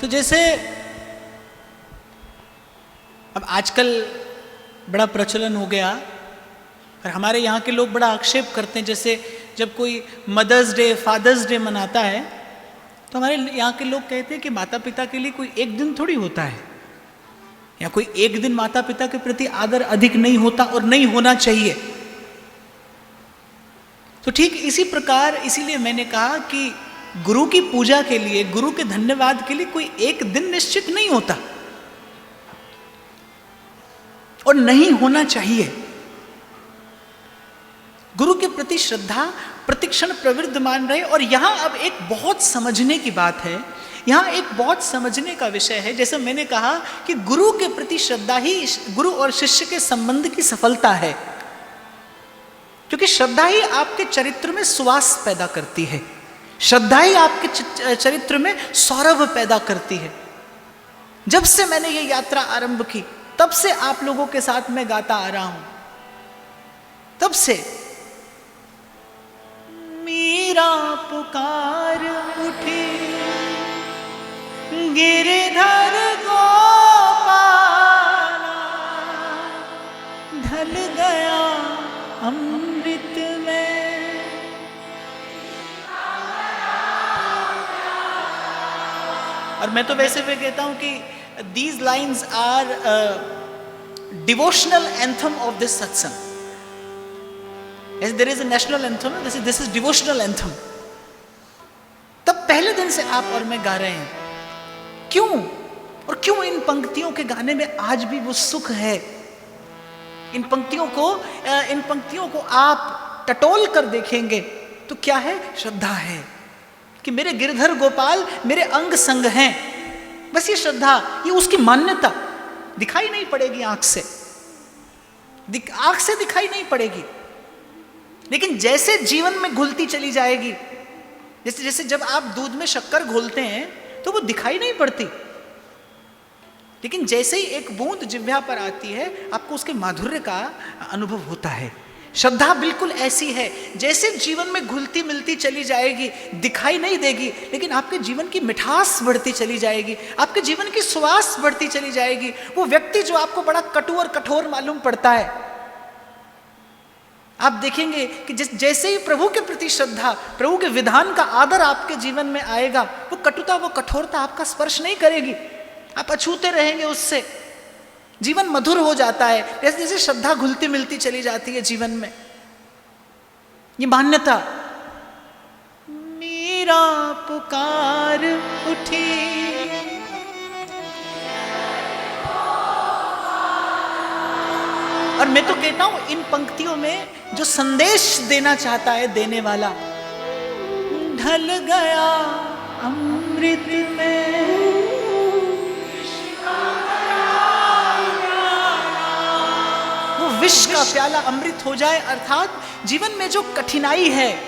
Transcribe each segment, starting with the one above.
तो जैसे अब आजकल बड़ा प्रचलन हो गया और हमारे यहाँ के लोग बड़ा आक्षेप करते हैं, जैसे जब कोई मदर्स डे फादर्स डे मनाता है तो हमारे यहाँ के लोग कहते हैं कि माता पिता के लिए कोई एक दिन थोड़ी होता है, या कोई एक दिन माता पिता के प्रति आदर अधिक नहीं होता और नहीं होना चाहिए। तो ठीक इसी प्रकार, इसीलिए मैंने कहा कि गुरु की पूजा के लिए, गुरु के धन्यवाद के लिए कोई एक दिन निश्चित नहीं होता और नहीं होना चाहिए। गुरु के प्रति श्रद्धा प्रतिक्षण प्रवृद्धमान रहे। और यहां अब एक बहुत समझने की बात है, यहां एक बहुत समझने का विषय है। जैसे मैंने कहा कि गुरु के प्रति श्रद्धा ही गुरु और शिष्य के संबंध की सफलता है, क्योंकि श्रद्धा ही आपके चरित्र में सुवास पैदा करती है, श्रद्धा ही आपके चरित्र में सौरभ पैदा करती है। जब से मैंने ये यात्रा आरंभ की तब से आप लोगों के साथ मैं गाता आ रहा हूं, तब से मीरा पुकार उठी गिरधर गोपाला, ढल गया अमृत में। और मैं तो वैसे भी कहता हूं कि these lines are devotional anthem of this satsang. As there is a national anthem, this is devotional anthem. तब पहले दिन से आप और मैं गा रहे हैं। क्यों? और क्यों इन पंक्तियों के गाने में आज भी वो सुख है? इन पंक्तियों को आप टटोल कर देखेंगे तो क्या है? श्रद्धा है कि मेरे गिरधर गोपाल मेरे अंग संग हैं। बस ये श्रद्धा, ये उसकी मान्यता दिखाई नहीं पड़ेगी आंख से, दिखाई नहीं पड़ेगी, लेकिन जैसे जीवन में घुलती चली जाएगी, जैसे जब आप दूध में शक्कर घोलते हैं तो वो दिखाई नहीं पड़ती, लेकिन जैसे ही एक बूंद जिह्वा पर आती है आपको उसके माधुर्य का अनुभव होता है। श्रद्धा बिल्कुल ऐसी है, जैसे जीवन में घुलती मिलती चली जाएगी, दिखाई नहीं देगी, लेकिन आपके जीवन की मिठास बढ़ती चली जाएगी, आपके जीवन की सुवास बढ़ती चली जाएगी। वो व्यक्ति जो आपको बड़ा कटु और कठोर मालूम पड़ता है, आप देखेंगे कि जैसे ही प्रभु के प्रति श्रद्धा, प्रभु के विधान का आदर आपके जीवन में आएगा, वो कटुता, वो कठोरता आपका स्पर्श नहीं करेगी, आप अछूते रहेंगे उससे। जीवन मधुर हो जाता है जैसे जैसे श्रद्धा घुलती मिलती चली जाती है जीवन में। ये मान्यता, मीरा पुकार उठी, और मैं तो कहता हूं इन पंक्तियों में जो संदेश देना चाहता है देने वाला, ढल गया अमृत में विष का प्याला अमृत हो जाए, अर्थात जीवन में जो कठिनाई है,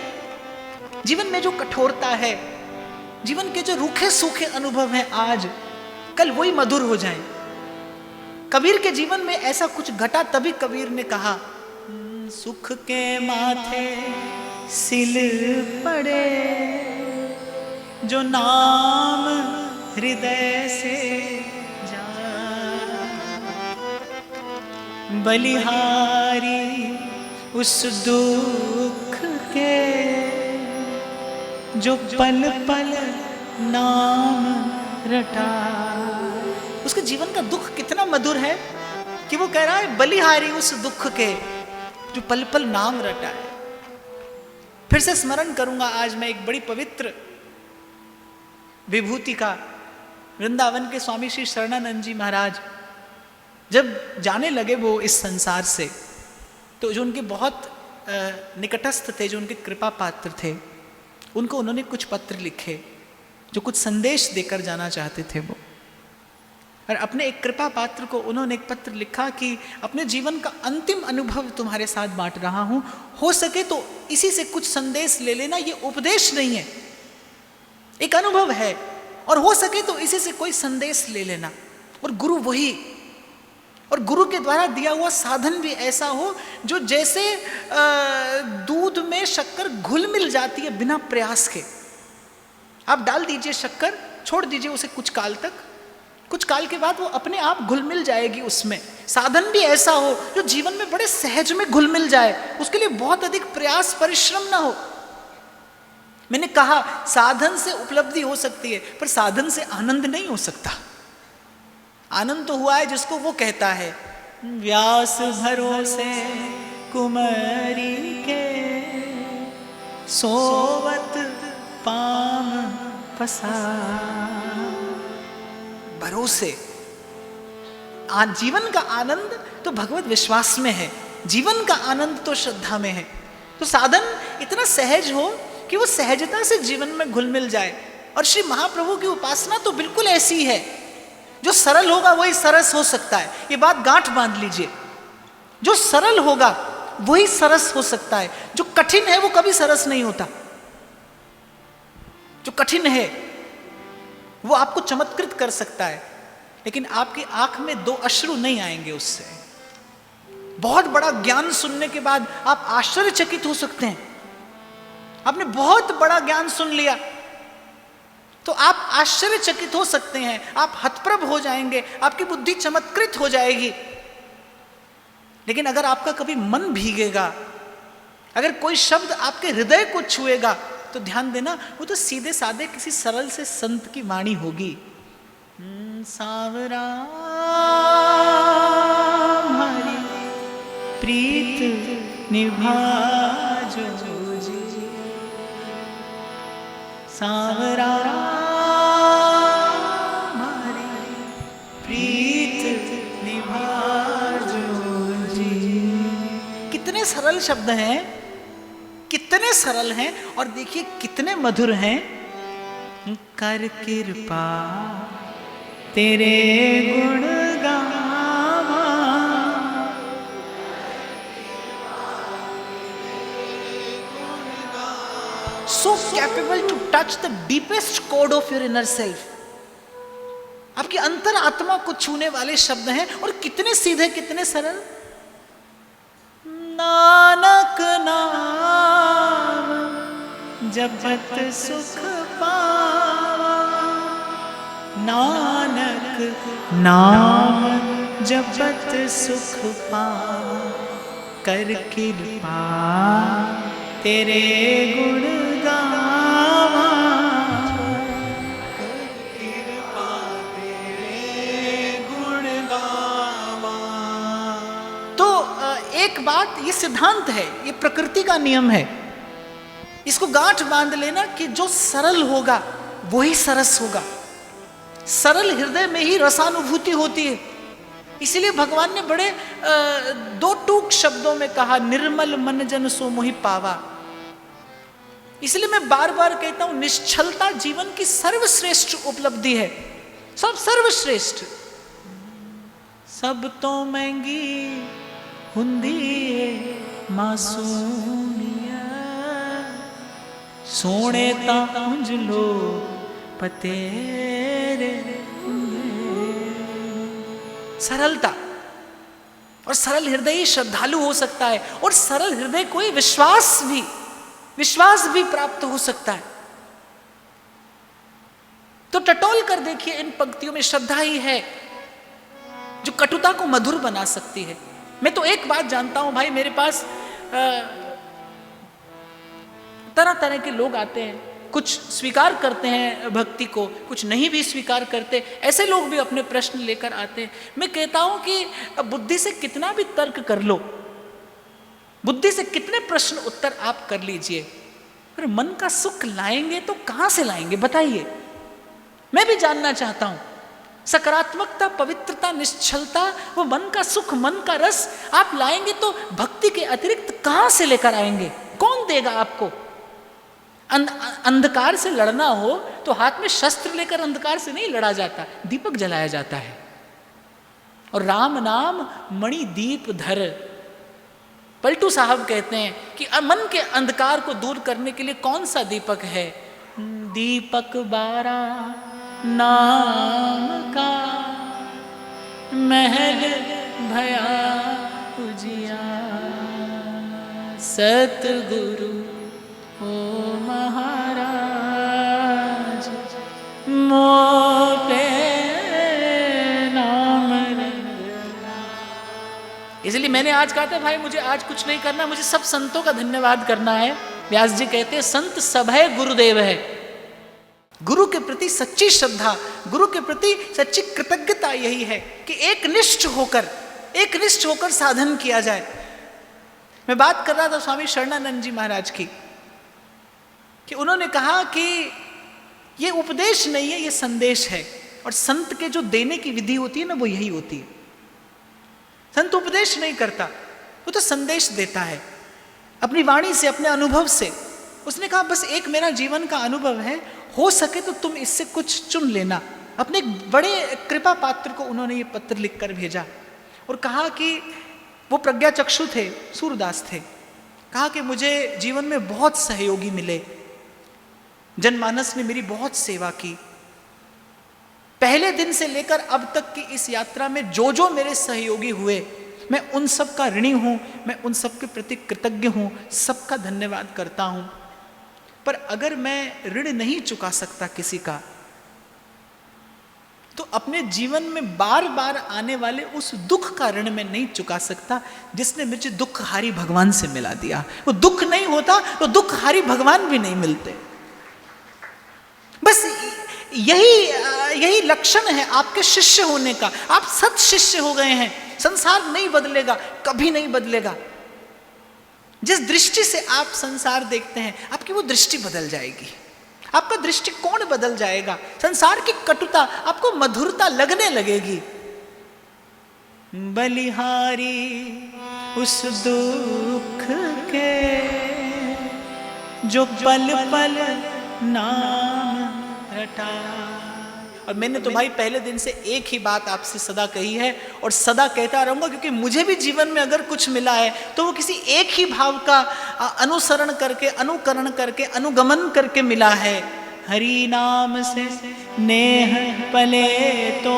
जीवन में जो कठोरता है, जीवन के जो रूखे सूखे अनुभव हैं आज, कल वही मधुर हो जाए। कबीर के जीवन में ऐसा कुछ घटा, तभी कबीर ने कहा, सुख के माथे सिल पड़े जो नाम हृदय से बलिहारी उस दुख के जो पल पल नाम रटा। उसके जीवन का दुख कितना मधुर है कि वो कह रहा है बलिहारी उस दुख के जो पल पल नाम रटा है। फिर से स्मरण करूंगा आज मैं एक बड़ी पवित्र विभूति का। वृंदावन के स्वामी श्री शरणानंद जी महाराज जब जाने लगे वो इस संसार से, तो जो उनके बहुत निकटस्थ थे, जो उनके कृपा पात्र थे, उनको उन्होंने कुछ पत्र लिखे जो कुछ संदेश देकर जाना चाहते थे वो। और अपने एक कृपा पात्र को उन्होंने एक पत्र लिखा कि अपने जीवन का अंतिम अनुभव तुम्हारे साथ बांट रहा हूं, हो सके तो इसी से कुछ संदेश ले लेना। ये उपदेश नहीं है, एक अनुभव है, और हो सके तो इसी से कोई संदेश ले लेना। और गुरु वही, और गुरु के द्वारा दिया हुआ साधन भी ऐसा हो जो जैसे दूध में शक्कर घुल मिल जाती है बिना प्रयास के। आप डाल दीजिए शक्कर, छोड़ दीजिए उसे कुछ काल तक, कुछ काल के बाद वो अपने आप घुल मिल जाएगी उसमें। साधन भी ऐसा हो जो जीवन में बड़े सहज में घुल मिल जाए, उसके लिए बहुत अधिक प्रयास परिश्रम ना हो। मैंने कहा साधन से उपलब्धि हो सकती है, पर साधन से आनंद नहीं हो सकता। आनंद तो हुआ है जिसको वो कहता है, व्यास भरोसे कुमारी के सोवत पाम पसार। भरोसे जीवन का आनंद तो भगवत विश्वास में है, जीवन का आनंद तो श्रद्धा में है। तो साधन इतना सहज हो कि वो सहजता से जीवन में घुल मिल जाए। और श्री महाप्रभु की उपासना तो बिल्कुल ऐसी है, जो सरल होगा वही सरस हो सकता है। ये बात गांठ बांध लीजिए, जो सरल होगा वही सरस हो सकता है, जो कठिन है वो कभी सरस नहीं होता। जो कठिन है वो आपको चमत्कृत कर सकता है, लेकिन आपकी आंख में 2 अश्रु नहीं आएंगे उससे। बहुत बड़ा ज्ञान सुनने के बाद आप आश्चर्यचकित हो सकते हैं। आपने बहुत बड़ा ज्ञान सुन लिया तो आप आश्चर्यचकित हो सकते हैं, आप हतप्रभ हो जाएंगे, आपकी बुद्धि चमत्कृत हो जाएगी। लेकिन अगर आपका कभी मन भीगेगा, अगर कोई शब्द आपके हृदय को छुएगा, तो ध्यान देना वो तो सीधे साधे किसी सरल से संत की वाणी होगी। सावरा हमारी प्रीत निभाजो जी, सावरा हमारी प्रीत निभाजो जी। कितने सरल शब्द हैं, कितने सरल हैं, और देखिए कितने मधुर हैं। कर कृपा तेरे गुण गावा, so capable to touch the deepest chord of your inner self। आपकी अंतर आत्मा को छूने वाले शब्द हैं, और कितने सीधे कितने सरल। नानक नाम जपत सुख पावा, नानक नाम जपत सुख पावा, कर कृपा तेरे गुण गावा, कर कृपा तेरे गुण गावा। तो एक बात, ये सिद्धांत है, ये प्रकृति का नियम है, इसको गांठ बांध लेना कि जो सरल होगा वही सरस होगा। सरल हृदय में ही रसानुभूति होती है। इसीलिए भगवान ने बड़े 2 टूक शब्दों में कहा, निर्मल मन जन सो मोहि पावा। इसलिए मैं बार बार कहता हूं, निश्चलता जीवन की सर्वश्रेष्ठ उपलब्धि है, सब सर्वश्रेष्ठ। सब तो महंगी हुंदी मासूमिया, सोने तांज लो पतेरे। सरलता, और सरल हृदय ही श्रद्धालु हो सकता है, और सरल हृदय को ही विश्वास भी प्राप्त हो सकता है। तो टटोल कर देखिए, इन पंक्तियों में श्रद्धा ही है जो कटुता को मधुर बना सकती है। मैं तो एक बात जानता हूं भाई, मेरे पास तरह तरह के लोग आते हैं, कुछ स्वीकार करते हैं भक्ति को, कुछ नहीं भी स्वीकार करते। ऐसे लोग भी अपने प्रश्न लेकर आते हैं। मैं कहता हूं कि बुद्धि से कितना भी तर्क कर लो, बुद्धि से कितने प्रश्न उत्तर आप कर लीजिए, पर मन का सुख लाएंगे तो कहां से लाएंगे बताइए। मैं भी जानना चाहता हूं, सकारात्मकता, पवित्रता, निश्चलता, वो मन का सुख, मन का रस आप लाएंगे तो भक्ति के अतिरिक्त कहां से लेकर आएंगे? कौन देगा आपको? अंधकार से लड़ना हो तो हाथ में शस्त्र लेकर अंधकार से नहीं लड़ा जाता, दीपक जलाया जाता है। और राम नाम मणि दीप धर, पलटू साहब कहते हैं कि मन के अंधकार को दूर करने के लिए कौन सा दीपक है? दीपक बारा नाम का, महल भया उजिया, सतगुरु ओ महाराज मोटे नाम। इसलिए मैंने आज कहा था भाई मुझे आज कुछ नहीं करना, मुझे सब संतों का धन्यवाद करना है। व्यास जी कहते हैं संत सब है गुरुदेव है। गुरु के प्रति सच्ची श्रद्धा, गुरु के प्रति सच्ची कृतज्ञता यही है कि एक निष्ठ होकर साधन किया जाए। मैं बात कर रहा था स्वामी शरणानंद जी महाराज की, कि उन्होंने कहा कि ये उपदेश नहीं है, ये संदेश है। और संत के जो देने की विधि होती है ना, वो यही होती है। संत उपदेश नहीं करता, वो तो संदेश देता है अपनी वाणी से, अपने अनुभव से। उसने कहा बस एक मेरा जीवन का अनुभव है, हो सके तो तुम इससे कुछ चुन लेना। अपने एक बड़े कृपा पात्र को उन्होंने ये पत्र लिखकर भेजा और कहा कि वो प्रज्ञा चक्षु थे, सूरदास थे। कहा कि मुझे जीवन में बहुत सहयोगी मिले, जनमानस ने मेरी बहुत सेवा की। पहले दिन से लेकर अब तक की इस यात्रा में जो जो मेरे सहयोगी हुए, मैं उन सब का ऋणी हूं, मैं उन सब के प्रति कृतज्ञ हूं, सबका धन्यवाद करता हूं। पर अगर मैं ऋण नहीं चुका सकता किसी का, तो अपने जीवन में बार बार आने वाले उस दुख का ऋण मैं नहीं चुका सकता जिसने मुझे दुखहारी भगवान से मिला दिया। वो दुख नहीं होता तो दुखहारी भगवान भी नहीं मिलते। बस यही लक्षण है आपके शिष्य होने का। आप सत शिष्य हो गए हैं। संसार नहीं बदलेगा, कभी नहीं बदलेगा। जिस दृष्टि से आप संसार देखते हैं, आपकी वो दृष्टि बदल जाएगी, आपका दृष्टिकोण बदल जाएगा। संसार की कटुता आपको मधुरता लगने लगेगी। बलिहारी उस दुख के जो पल पल नाम रटा। और मैंने तो भाई पहले दिन से एक ही बात आपसे सदा कही है और सदा कहता रहूंगा, क्योंकि मुझे भी जीवन में अगर कुछ मिला है तो वो किसी एक ही भाव का अनुसरण करके, अनुकरण करके, अनुगमन करके मिला है। हरि नाम से नेह पले तो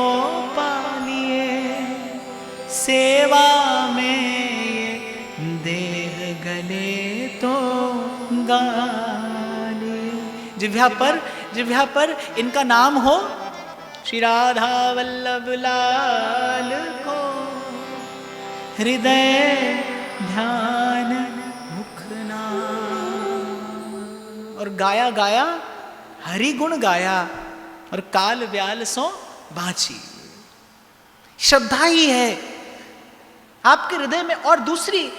पालिए, सेवा में देह गले तो गालिए। जिह्वा पर इनका नाम हो, श्री राधा वल्लभ लाल को हृदय ध्यान मुख नाम। और गाया गाया हरि गुण गाया, और काल व्याल सो बाँची। श्रद्धा ही है आपके हृदय में। और दूसरी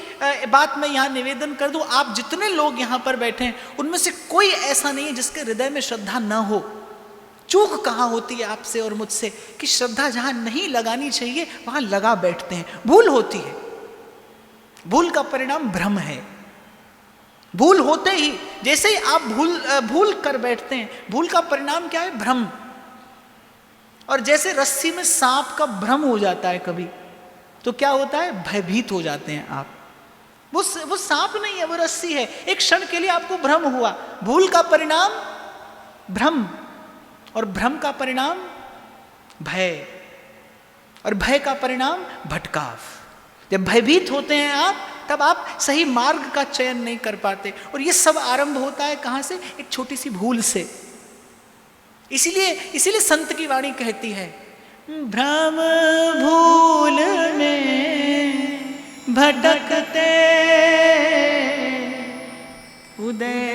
बात मैं यहाँ निवेदन कर दूं, आप जितने लोग यहाँ पर बैठे हैं उनमें से कोई ऐसा नहीं है जिसके हृदय में श्रद्धा न हो। चूक कहाँ होती है आपसे और मुझसे कि श्रद्धा जहाँ नहीं लगानी चाहिए वहाँ लगा बैठते हैं। भूल होती है, भूल का परिणाम भ्रम है। भूल होते ही जैसे ही आप भूल कर बैठते हैं, भूल का परिणाम क्या है? भ्रम। और जैसे रस्सी में सांप का भ्रम हो जाता है कभी, तो क्या होता है? भयभीत हो जाते हैं आप। वो सांप नहीं है, वो रस्सी है। एक क्षण के लिए आपको भ्रम हुआ। भूल का परिणाम भ्रम, और भ्रम का परिणाम भय, और भय का परिणाम भटकाव। जब भयभीत होते हैं आप, तब आप सही मार्ग का चयन नहीं कर पाते। और ये सब आरंभ होता है कहाँ से? एक छोटी सी भूल से। इसीलिए संत की वाणी कहती है, भ्रम भूल में भटकते उदय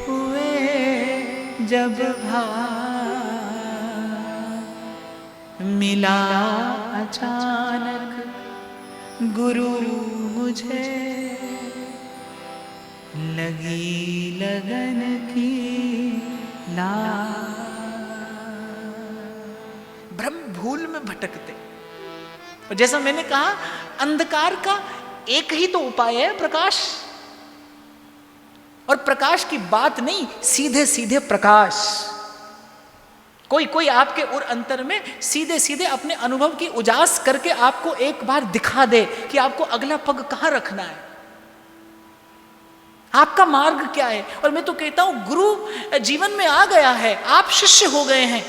हुए जब भाव, मिला अचानक गुरु मुझे, लगी लगन की ला। भ्रम भूल में भटकते। और जैसा मैंने कहा, अंधकार का एक ही तो उपाय है, प्रकाश। और प्रकाश की बात नहीं, सीधे सीधे प्रकाश। कोई आपके उर अंतर में सीधे सीधे अपने अनुभव की उजास करके आपको एक बार दिखा दे कि आपको अगला पग कहां रखना है, आपका मार्ग क्या है। और मैं तो कहता हूं, गुरु जीवन में आ गया है, आप शिष्य हो गए हैं।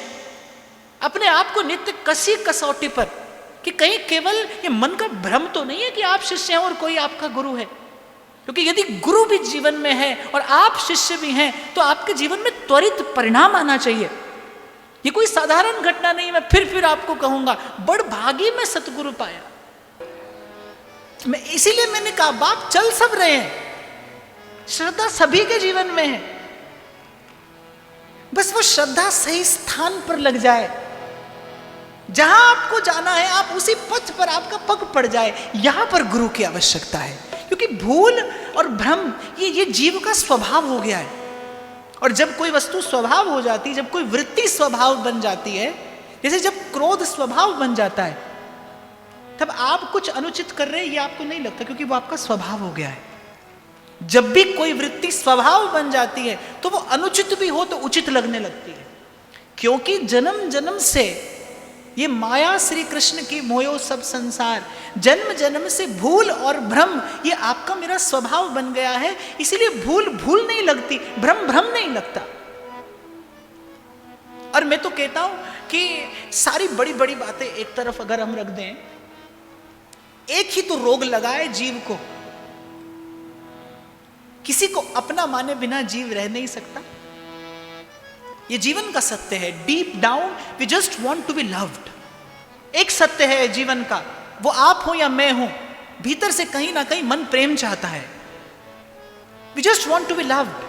अपने आप को नित्य कसी कसौटी पर, कि कहीं केवल ये मन का भ्रम तो नहीं है कि आप शिष्य हैं और कोई आपका गुरु है। क्योंकि यदि गुरु भी जीवन में है और आप शिष्य भी हैं, तो आपके जीवन में त्वरित परिणाम आना चाहिए। ये कोई साधारण घटना नहीं, मैं फिर आपको कहूंगा, बड़ भागी में सतगुरु पाया। मैं इसीलिए मैंने कहा बाप चल सब रहे हैं, श्रद्धा सभी के जीवन में है, बस वो श्रद्धा सही स्थान पर लग जाए, जहां आपको जाना है आप उसी पथ पर आपका पग पड़ जाए, यहां पर गुरु की आवश्यकता है। क्योंकि भूल और भ्रम ये जीव का स्वभाव हो गया है, और जब कोई वस्तु स्वभाव हो जाती है, जब कोई वृत्ति स्वभाव बन जाती है, जैसे जब क्रोध स्वभाव बन जाता है, तब आप कुछ अनुचित कर रहे हैं ये आपको नहीं लगता, क्योंकि वो आपका स्वभाव हो गया है। जब भी कोई वृत्ति स्वभाव बन जाती है तो वो अनुचित भी हो तो उचित लगने लगती है, क्योंकि जन्म जन्म से ये माया श्री कृष्ण की मोयो सब संसार, जन्म जन्म से भूल और भ्रम ये आपका मेरा स्वभाव बन गया है। इसीलिए भूल भूल नहीं लगती, भ्रम भ्रम नहीं लगता। और मैं तो कहता हूं कि सारी बड़ी बड़ी बातें एक तरफ अगर हम रख दें, एक ही तो रोग लगाए जीव को, किसी को अपना माने बिना जीव रह नहीं सकता। ये जीवन का सत्य है। Deep down we just want to be loved. एक सत्य है जीवन का, वो आप हो या मैं हूं, भीतर से कहीं ना कहीं मन प्रेम चाहता है। We just want to be loved.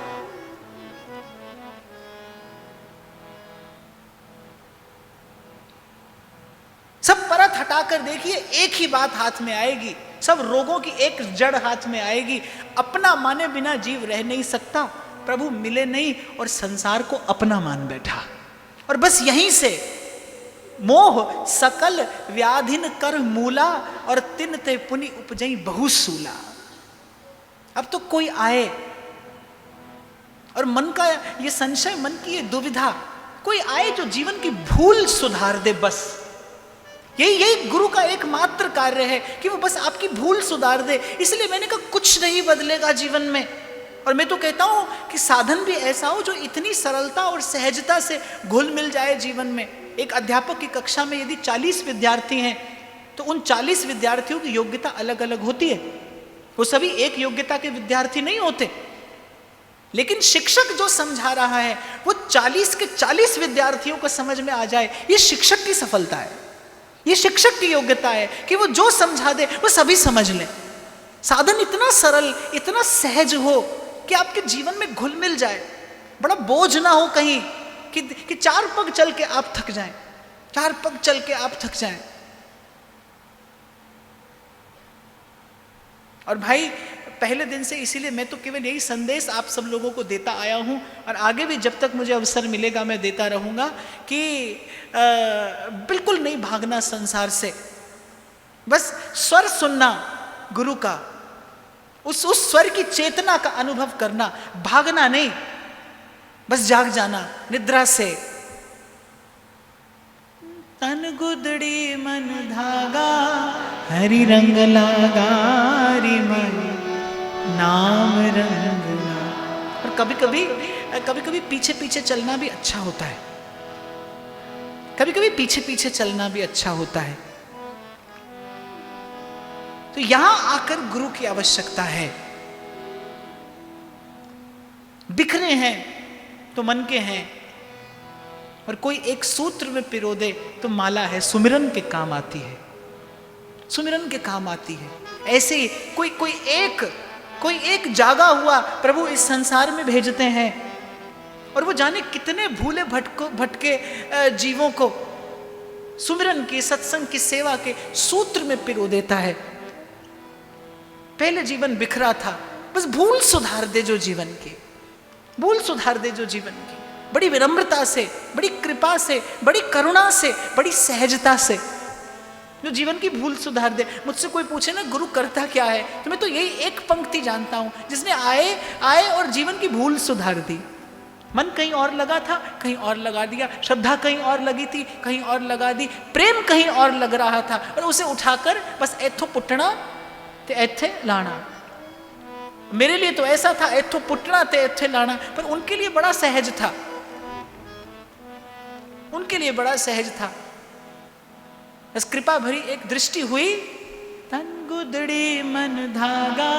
सब परत हटाकर देखिए, एक ही बात हाथ में आएगी, सब रोगों की एक जड़ हाथ में आएगी। अपना माने बिना जीव रह नहीं सकता, प्रभु मिले नहीं और संसार को अपना मान बैठा। और बस यहीं से मोह सकल व्याधिन कर मूला, और तिन ते पुनि उपजई बहु सूला। अब तो कोई आए और मन का ये संशय, मन की ये दुविधा, कोई आए जो जीवन की भूल सुधार दे। बस यही गुरु का एकमात्र कार्य है कि वो बस आपकी भूल सुधार दे। इसलिए मैंने कहा कुछ नहीं बदलेगा जीवन में। और मैं तो कहता हूं कि साधन भी ऐसा हो जो इतनी सरलता और सहजता से घुल मिल जाए जीवन में। एक अध्यापक की कक्षा में यदि 40 विद्यार्थी हैं तो उन 40 विद्यार्थियों की योग्यता अलग अलग होती है। वो सभी एक योग्यता के विद्यार्थी नहीं होते, लेकिन शिक्षक जो समझा रहा है वो 40 के 40 विद्यार्थियों को समझ में आ जाए, ये शिक्षक की सफलता है। ये शिक्षक की योग्यता है कि वो जो समझा दे वो सभी समझ लें। साधन इतना सरल, इतना सहज हो कि आपके जीवन में घुल मिल जाए, बड़ा बोझ ना हो कहीं कि 4 पग चल के आप थक जाएं, 4 पग चल के आप थक जाएं। और भाई पहले दिन से इसीलिए मैं तो केवल यही संदेश आप सब लोगों को देता आया हूं, और आगे भी जब तक मुझे अवसर मिलेगा मैं देता रहूंगा कि बिल्कुल नहीं भागना संसार से। बस स्वर सुनना गुरु का, उस स्वर की चेतना का अनुभव करना, भागना नहीं, बस जाग जाना निद्रा से। तन गुदड़ी मन धागा, हरि रंग लागा री मन नाम रंगना। और कभी कभी पीछे पीछे चलना भी अच्छा होता है, कभी कभी पीछे पीछे चलना भी अच्छा होता है। तो यहां आकर गुरु की आवश्यकता है। बिखरे हैं तो मन के हैं, और कोई एक सूत्र में पिरो दे तो माला है, सुमिरन के काम आती है, सुमिरन के काम आती है। ऐसे ही कोई एक जागा हुआ प्रभु इस संसार में भेजते हैं, और वो जाने कितने भूले भटके जीवों को सुमिरन की, सत्संग की सेवा के सूत्र में पिरो देता है। पहले जीवन बिखरा था, बस भूल सुधार दे जो जीवन की, भूल सुधार दे जो जीवन की, बड़ी विनम्रता से, बड़ी कृपा से, बड़ी करुणा से, बड़ी सहजता से जो जीवन की भूल सुधार दे। मुझसे कोई पूछे ना गुरु करता क्या है, तो मैं तो यही एक पंक्ति जानता हूं जिसने आए और जीवन की भूल सुधार दी। मन कहीं और लगा था, कहीं और लगा दिया, श्रद्धा कहीं और लगी थी, कहीं और लगा दी, प्रेम कहीं और लग रहा था, और उसे उठाकर बस एथो पुटना ते एथे लाना। मेरे लिए तो ऐसा था, एथो पुटना ते एथे लाना, पर उनके लिए बड़ा सहज था, उनके लिए बड़ा सहज था। बस कृपा भरी एक दृष्टि हुई, तन गुदड़ी मन धागा,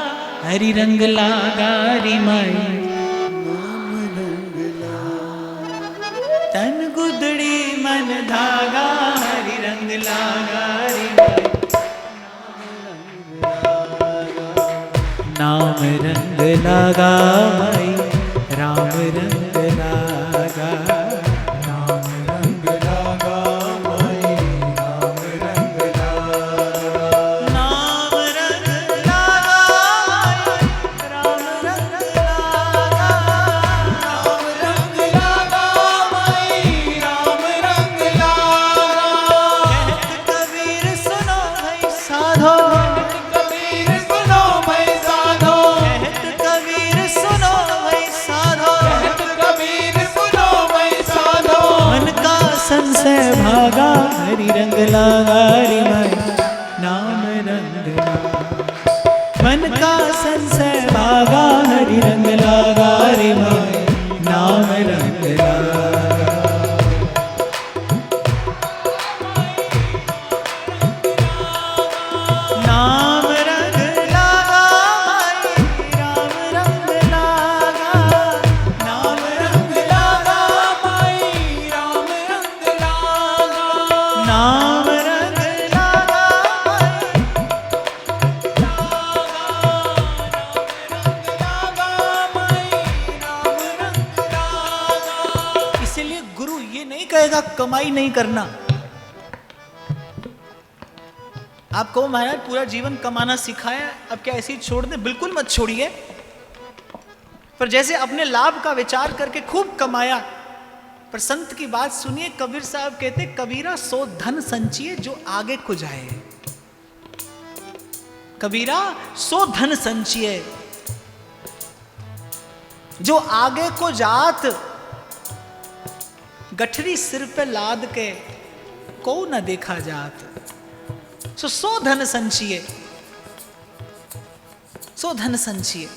हरि रंग लागा री माई, नाम रंग ला। तन गुदड़ी बंधन धागा, हरि रंग लागा रे भाई। नाम रंग लागा भाई, राम रंग लागा। नाम रंग लागा भाई, नाम रंग लागा। नाम रंग लागा भाई, राम रंग लागा। नाम रंग लागा भाई, राम रंग लागा। कहत कबीर सुनो भाई साधो, कबीर सुनो भाई साधो, कहत कबीर सुनो भाई साधो। कबीर सुनो भाई साधो। मन का संशय भागा, हरि रंग लागा रे भाई, नाम रंग लागा। मन का संशय भागा, हरि रंग लागा रे भाई, नाम रंग लागा। नाम रंग लागा भाई, राम रंग लागा। नाम रंग लागा भाई, राम रंग लागा। नाम रंग लागा भाई। इसलिए गुरु ये नहीं कहेगा कमाई नहीं करना। आप कहो महाराज पूरा जीवन कमाना सिखाया, अब क्या ऐसे ही छोड़ दे? बिल्कुल मत छोड़िए। पर जैसे अपने लाभ का विचार करके खूब कमाया, पर संत की बात सुनिए। कबीर साहब कहते, कबीरा सो धन संचिए जो आगे को जाए। कबीरा सो धन संचिए जो आगे को जात। गठरी सिर पे लाद के को न देखा जात। सो धन संचिए, सो धन संचिए।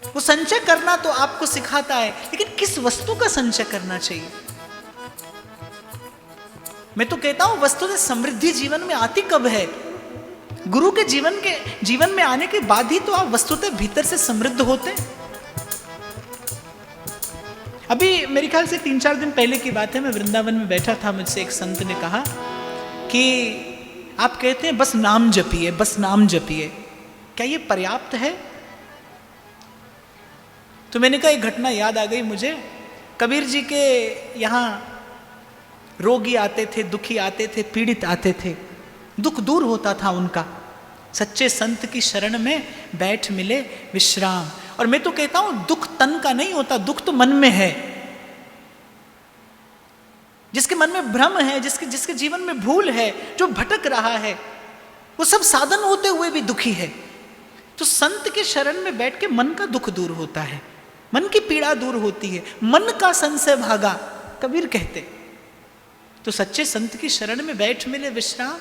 वो संचय करना तो आपको सिखाता है, लेकिन किस वस्तु का संचय करना चाहिए? मैं तो कहता हूं वस्तु से समृद्धि जीवन में आती कब है? गुरु के जीवन में आने के बाद ही तो आप वस्तुतः भीतर से समृद्ध होते। अभी मेरे ख्याल से 3-4 दिन पहले की बात है, मैं वृंदावन में बैठा था। मुझसे एक संत ने कहा कि आप कहते हैं बस नाम जपिए, बस नाम जपिए, क्या ये पर्याप्त है? तो मैंने कहा एक घटना याद आ गई मुझे। कबीर जी के यहाँ रोगी आते थे, दुखी आते थे, पीड़ित आते थे, दुख दूर होता था उनका। सच्चे संत की शरण में बैठ मिले विश्राम। और मैं तो कहता हूं दुख तन का नहीं होता, दुख तो मन में है। जिसके मन में भ्रम है, जिसके जीवन में भूल है, जो भटक रहा है, वो सब साधन होते हुए भी दुखी है। तो संत के शरण में बैठ के मन का दुख दूर होता है, मन की पीड़ा दूर होती है, मन का संशय भागा, कबीर कहते। तो सच्चे संत की शरण में बैठ मिले विश्राम।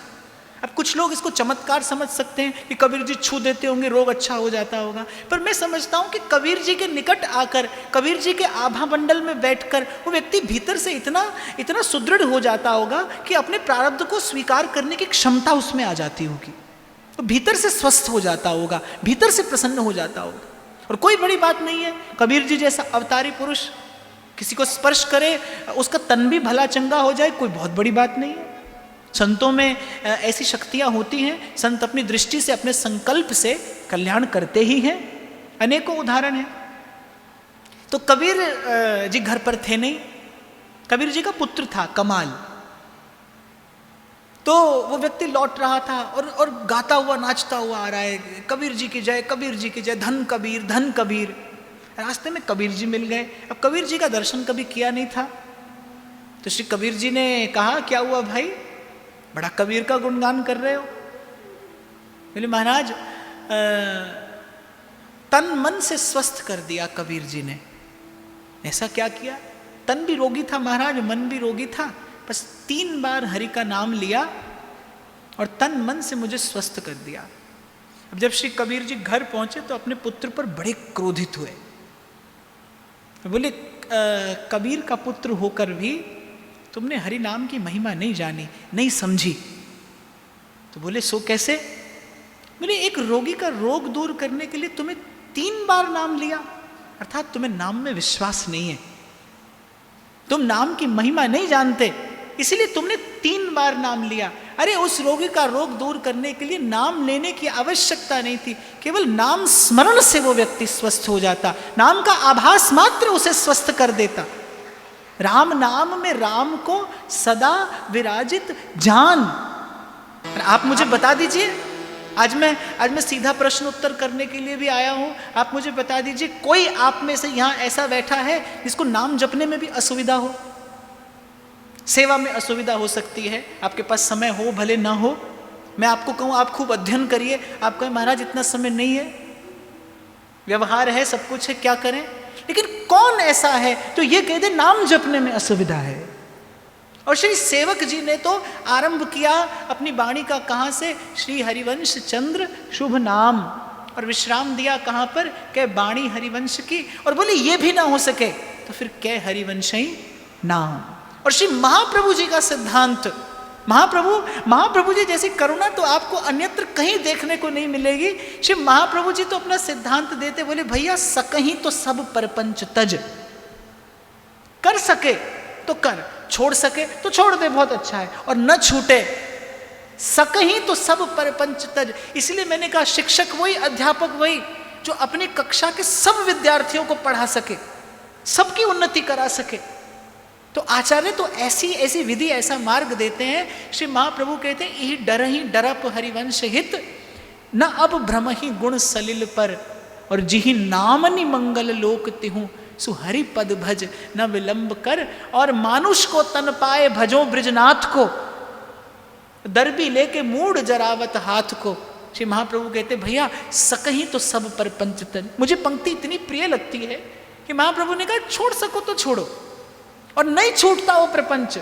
अब कुछ लोग इसको चमत्कार समझ सकते हैं कि कबीर जी छू देते होंगे, रोग अच्छा हो जाता होगा। पर मैं समझता हूं कि कबीर जी के निकट आकर, कबीर जी के आभा मंडल में बैठकर वो व्यक्ति भीतर से इतना सुदृढ़ हो जाता होगा कि अपने प्रारब्ध को स्वीकार करने की क्षमता उसमें आ जाती होगी। तो भीतर से स्वस्थ हो जाता होगा, भीतर से प्रसन्न हो जाता होगा। और कोई बड़ी बात नहीं है, कबीर जी जैसा अवतारी पुरुष किसी को स्पर्श करे, उसका तन भी भला चंगा हो जाए, कोई बहुत बड़ी बात नहीं है। संतों में ऐसी शक्तियां होती हैं, संत अपनी दृष्टि से, अपने संकल्प से कल्याण करते ही हैं। अनेकों उदाहरण हैं। तो कबीर जी घर पर थे नहीं, कबीर जी का पुत्र था कमाल। तो वो व्यक्ति लौट रहा था और गाता हुआ नाचता हुआ आ रहा है, कबीर जी की जय, कबीर जी की जय, धन कबीर, धन कबीर। रास्ते में कबीर जी मिल गए। अब कबीर जी का दर्शन कभी किया नहीं था, तो श्री कबीर जी ने कहा क्या हुआ भाई, बड़ा कबीर का गुणगान कर रहे हो। बोले महाराज तन मन से स्वस्थ कर दिया कबीर जी ने। ऐसा क्या किया? तन भी रोगी था महाराज, मन भी रोगी था, बस 3 बार हरि का नाम लिया और तन मन से मुझे स्वस्थ कर दिया। अब जब श्री कबीर जी घर पहुंचे तो अपने पुत्र पर बड़े क्रोधित हुए। बोले कबीर का पुत्र होकर भी तुमने हरि नाम की महिमा नहीं जानी, नहीं समझी। तो बोले सो कैसे? बोले एक रोगी का रोग दूर करने के लिए तुम्हें 3 बार नाम लिया, अर्थात तुम्हें नाम में विश्वास नहीं है, तुम नाम की महिमा नहीं जानते। इसीलिए तुमने 3 बार नाम लिया। अरे उस रोगी का रोग दूर करने के लिए नाम लेने की आवश्यकता नहीं थी, केवल नाम स्मरण से वो व्यक्ति स्वस्थ हो जाता, नाम का आभास मात्र उसे स्वस्थ कर देता। राम नाम में राम को सदा विराजित जान। आप मुझे बता दीजिए, आज मैं सीधा प्रश्न उत्तर करने के लिए भी आया हूं। आप मुझे बता दीजिए, कोई आप में से यहां ऐसा बैठा है जिसको नाम जपने में भी असुविधा हो? सेवा में असुविधा हो सकती है, आपके पास समय हो भले ना हो। मैं आपको कहूं आप खूब अध्ययन करिए, आप कहें महाराज इतना समय नहीं है, व्यवहार है, सब कुछ है, क्या करें? लेकिन कौन ऐसा है तो ये कह दे नाम जपने में असुविधा है? और श्री सेवक जी ने तो आरंभ किया अपनी वाणी का कहां से? श्री हरिवंश चंद्र शुभ नाम, और विश्राम दिया कहां पर? कह वाणी हरिवंश की, और बोले ये भी ना हो सके तो फिर कह हरिवंश ही नाम। और श्री महाप्रभु जी का सिद्धांत, महाप्रभु जी जैसी करुणा तो आपको अन्यत्र कहीं देखने को नहीं मिलेगी। श्री महाप्रभु जी तो अपना सिद्धांत देते, बोले भैया सकहीं तो सब परपंच तज, कर सके तो कर, छोड़ सके तो छोड़ दे, बहुत अच्छा है, और न छूटे, सकहीं तो सब परपंच तज। इसलिए मैंने कहा शिक्षक वही, अध्यापक वही जो अपनी कक्षा के सब विद्यार्थियों को पढ़ा सके, सबकी उन्नति करा सके। तो आचार्य तो ऐसी ऐसी विधि, ऐसा मार्ग देते हैं। श्री महाप्रभु कहते हैं यही डर ही डरप हरिवंश हित, न अब भ्रम ही गुण सलिल पर, और जिहि नामनि मंगल लोक तिहु, सुहरि पद भज न विलंब कर, और मानुष को तन पाए भजो ब्रिजनाथ को, दरबी लेके मूड जरावत हाथ को। श्री महाप्रभु कहते भैया सकहीं तो सब पर पंचतन। मुझे पंक्ति इतनी प्रिय लगती है कि महाप्रभु ने कहा छोड़ सको तो छोड़ो, और नहीं छूटता वो प्रपंच।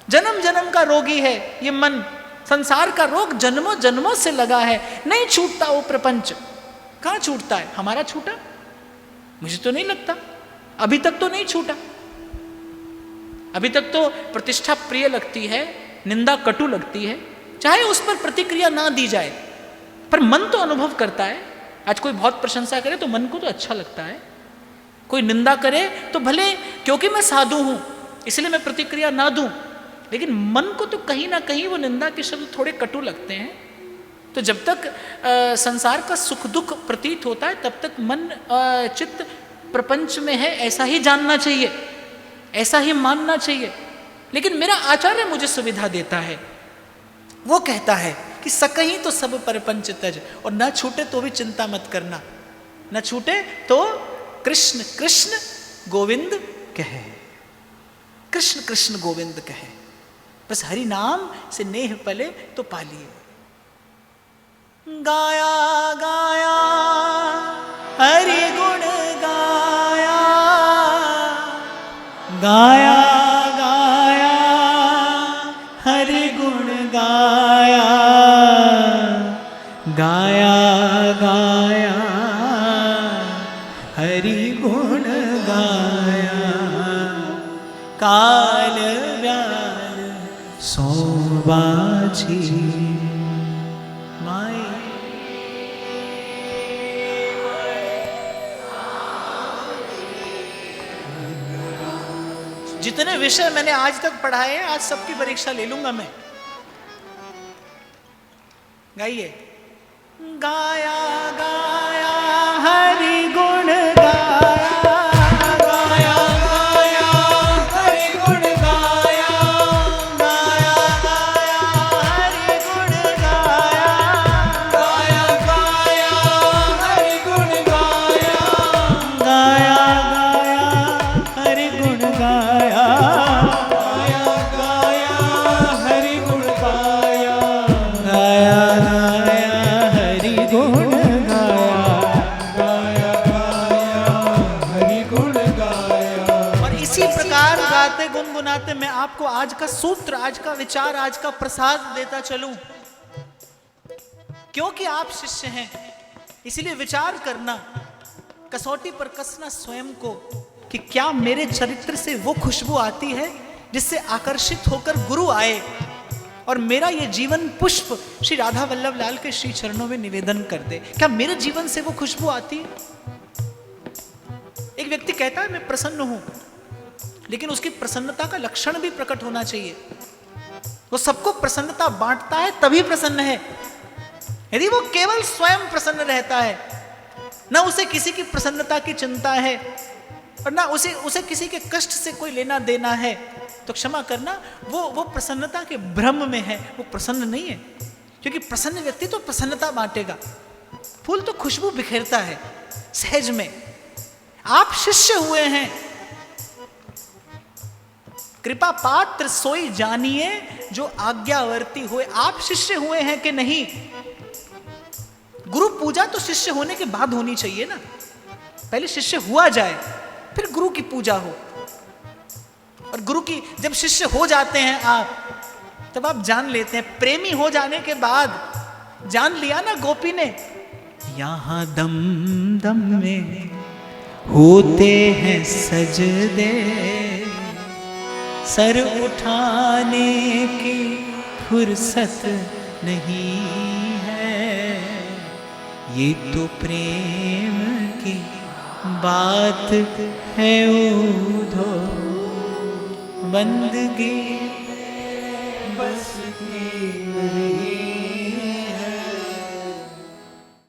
जन्म जन्म का रोगी है ये मन, संसार का रोग जन्मों जन्मों से लगा है, नहीं छूटता वो प्रपंच। कहाँ छूटता है? हमारा छूटा? मुझे तो नहीं लगता, अभी तक तो नहीं छूटा। अभी तक तो प्रतिष्ठा प्रिय लगती है, निंदा कटु लगती है, चाहे उस पर प्रतिक्रिया ना दी जाए, पर मन तो अनुभव करता है। आज कोई बहुत प्रशंसा करे तो मन को तो अच्छा लगता है, कोई निंदा करे तो भले, क्योंकि मैं साधु हूं इसलिए मैं प्रतिक्रिया ना दूं, लेकिन मन को तो कहीं ना कहीं वो निंदा के शब्द थोड़े कटु लगते हैं। तो जब तक संसार का सुख दुख प्रतीत होता है तब तक मन चित्त प्रपंच में है, ऐसा ही जानना चाहिए, ऐसा ही मानना चाहिए। लेकिन मेरा आचार्य मुझे सुविधा देता है, वो कहता है कि सकहीं तो सब परपंच तज, और न छूटे तो भी चिंता मत करना, न छूटे तो कृष्ण कृष्ण गोविंद कहे, कृष्ण कृष्ण गोविंद कहे, बस हरि नाम से नेह पले तो पालिए। गाया गाया हरि गुण गाया, गाया गाया हरि गुण गाया, गाया गाया हरि गुण गाया, काल व्याल सो बाछी माई। जितने विषय मैंने आज तक पढ़ाए हैं आज सबकी परीक्षा ले लूंगा मैं। गाइए। गाया गाया हरि गुण गाया, गाया गाया हरि गुण गाया, गाया गाया हरि गुण गाया, गाया गाया हरि गुण गाया, गाया गाया हरि गुण गाया, गाया गाया हरि गुण गाया, गाया गाया हरि गुण गाया, गाया गाया हरि गुण गाया। और इसी प्रकार गाते गुनगुनाते मैं आपको आज का सूत्र, आज का विचार, आज का प्रसाद देता चलूं। क्योंकि आप शिष्य हैं इसलिए विचार करना, कसौटी पर कसना स्वयं को कि क्या मेरे चरित्र से वो खुशबू आती है जिससे आकर्षित होकर गुरु आए और मेरा ये जीवन पुष्प श्री राधा वल्लभ लाल के श्री चरणों में निवेदन कर दे। क्या मेरे जीवन से वो खुशबू आती है? एक व्यक्ति कहता है मैं प्रसन्न हूं, लेकिन उसकी प्रसन्नता का लक्षण भी प्रकट होना चाहिए। वो सबको प्रसन्नता बांटता है तभी प्रसन्न है। यदि वो केवल स्वयं प्रसन्न रहता है, ना उसे किसी की प्रसन्नता की चिंता है और ना उसे किसी के कष्ट से कोई लेना देना है, तो क्षमा करना, वो प्रसन्नता के भ्रम में है, वो प्रसन्न नहीं है। क्योंकि प्रसन्न व्यक्ति तो प्रसन्नता बांटेगा। फूल तो खुशबू बिखेरता है सहज में। आप शिष्य हुए हैं, कृपा पात्र सोई जानिए जो आज्ञावर्ती हुए। आप शिष्य हुए हैं कि नहीं? गुरु पूजा तो शिष्य होने के बाद होनी चाहिए ना। पहले शिष्य हुआ जाए, फिर गुरु की पूजा हो। और गुरु की जब शिष्य हो जाते हैं आप, तब आप जान लेते हैं। प्रेमी हो जाने के बाद जान लिया ना गोपी ने, यहां दम दम में होते हैं सजदे, सर उठाने की फुर्सत नहीं है। ये तो प्रेम की बात है उधो, बंदगी बस की